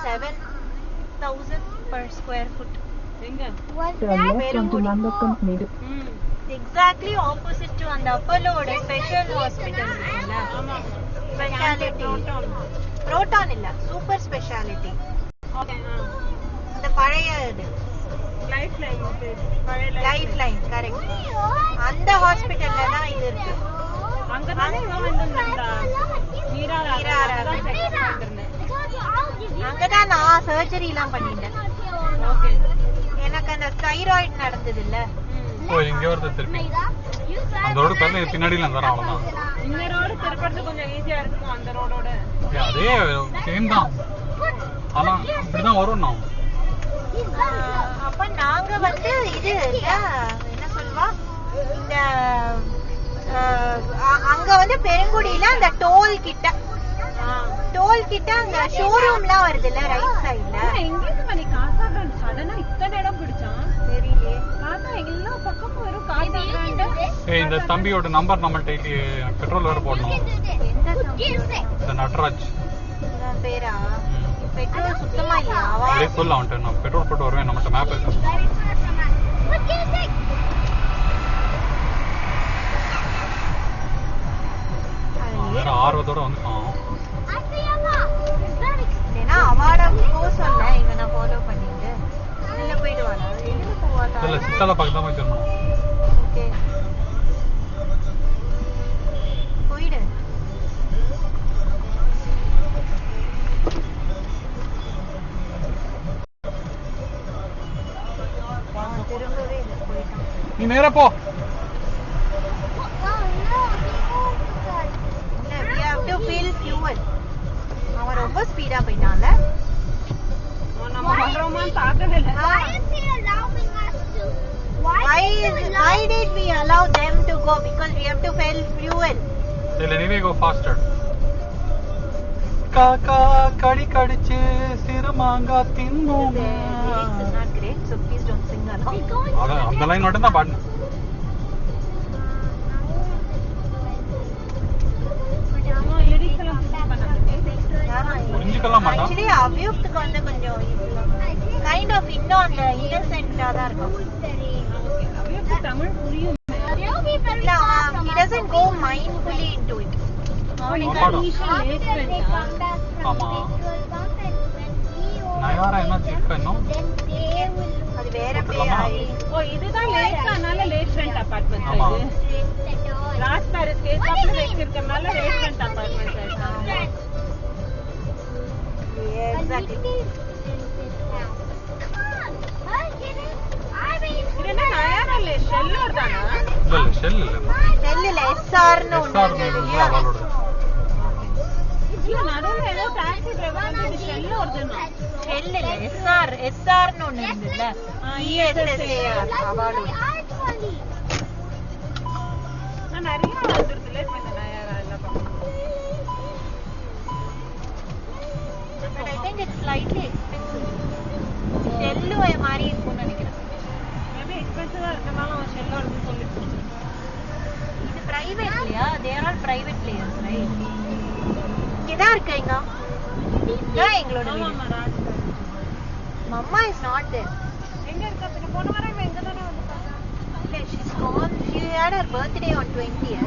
7,000 per square foot. Exactly opposite to அந்த அப்போலோட special hospital இருக்குல்ல, speciality proton இல்ல, super speciality. அந்த பழைய இது லைஃப் லைன் கரெக்ட், அந்த ஹாஸ்பிட்டல்ல தான் இது இருக்கு. அங்கதான் நான் சர்ஜரி எல்லாம் பண்ணிட்டேன். எனக்கு அந்த தைராய்டு நடந்தது இல்ல. இங்க வருது திருப்பி அந்த ரோடு தள்ளி பின்னாடில வர அவ்வளவுதான். இந்த ரோடு திருப்பறது கொஞ்சம் ஈஸியா இருக்கும் அந்த ரோடோட. அதே சேம் தான், ஆனா இப்படிதான் வரும். நான் அப்ப நாங்க வந்து இது என்ன சொல்வா, இந்த அங்க வந்து பெருங்குடியில அந்த டோல் கிட்ட அந்த ஷோரூம்லாம் வருது இல்ல ரைட் சைடுல. எங்க பண்ணி காசா பிராண்ட் சடனா இத்தனை இடம் பிடிச்சான் தெரியலையே. காசா எல்லா பக்கமும் வரும் காசா பிராண்ட். இந்த தம்பியோட நம்பர் நம்மள்ட்ட பெட்ரோல் வேற போடணும். இந்த நட்ராஜ் பேரா? பெட்ரோல் சுத்தமா இல்லையா? அப்படியே சொல்ல அவன்கிட்ட நான் பெட்ரோல் போட்டு வருவேன், நம்மகிட்ட மேப் இருக்கு. வேற ஆர்வத்தோட வந்துட்டான். ஏன்னா அவார்ட போக சொல்ல இங்க நான் ஃபாலோ பண்ணிட்டு உள்ள போயிடுவானா? எங்க போவாதா? இல்ல சித்தால பக்கத்துல போய் திரும்பணும். ஓகே போயிடு. திரும்பவே இல்லை, போயிட்டான். நீ நேரா போ. we have to fill fuel. அவன் ரொம்ப ஸ்பீடா போயிட்டான்ல. நம்ம வரோமான்னு பார்க்கவே இல்ல. Why did we allow them to go? Because we have to fill fuel. They'll anyway go faster. காக்கா கடி கடிச்சு சிறுமாங்கா தின்னுமே. Lyrics is not great, so please don't sing along. அந்த line மட்டும் தான் பாடுனேன். புரிஞ்சுக்கலாம் மாட்டான். Actually அவ்யூக்துக்கு வந்து கொஞ்சம் கைண்ட் ஆஃப் இன்னும் அந்த இன்னசென்ட்டா தான் இருக்கும். அவ்யூக்து தமிழ் புரியும். இல்ல, he doesn't go mindfully into it. ஆமா, நயாரா என்ன செக் பண்ணோம். அது வேற பேர். ஓ இதுதான் லேட்னால லேட்ரண்ட் அபார்ட்மெண்ட். ஆமா, ராஜ் பாரிஸ் கேஸ் அப்படி வெச்சிருக்கனால லேட்ரண்ட் அபார்ட்மெண்ட் ஆயிடுச்சு. Exactly. என்ன நயாரால ஷெல்லோர் தானா? இல்ல ஷெல் இல்ல, ஷெல் இல்ல, SR னு ஒன்னு இருக்கு அவளோட. இல்ல நடுவுல ஏதோ டாக்ஸி டிரைவர் வந்து ஷெல்லோர் தானா? ஷெல் இல்ல, SR னு ஒன்னு இருக்குல்ல, ESSAR அவளோட. நான் நிறைய வந்துருதுல இந்த நயாரா எல்லாம் பார்க்கணும். But I think it's slightly expensive. Shell மாதிரி இருக்கும்னு நினைக்கிறேன். மேபி எக்ஸ்பென்சிவா இருக்கனால அவன் ஷெல்லோர்னு சொல்லிட்டு. இது பிரைவேட் இல்லையா? they are all private players, right? இங்கதான் இருக்கீங்க. இதான் எங்களோட வீடு. ஆமா Raj. Mamma is not there. எங்க இருக்கா? போன வாரம் எங்க தானே வந்து பார்த்தா. இல்ல, she's gone. She had her birthday on 20th.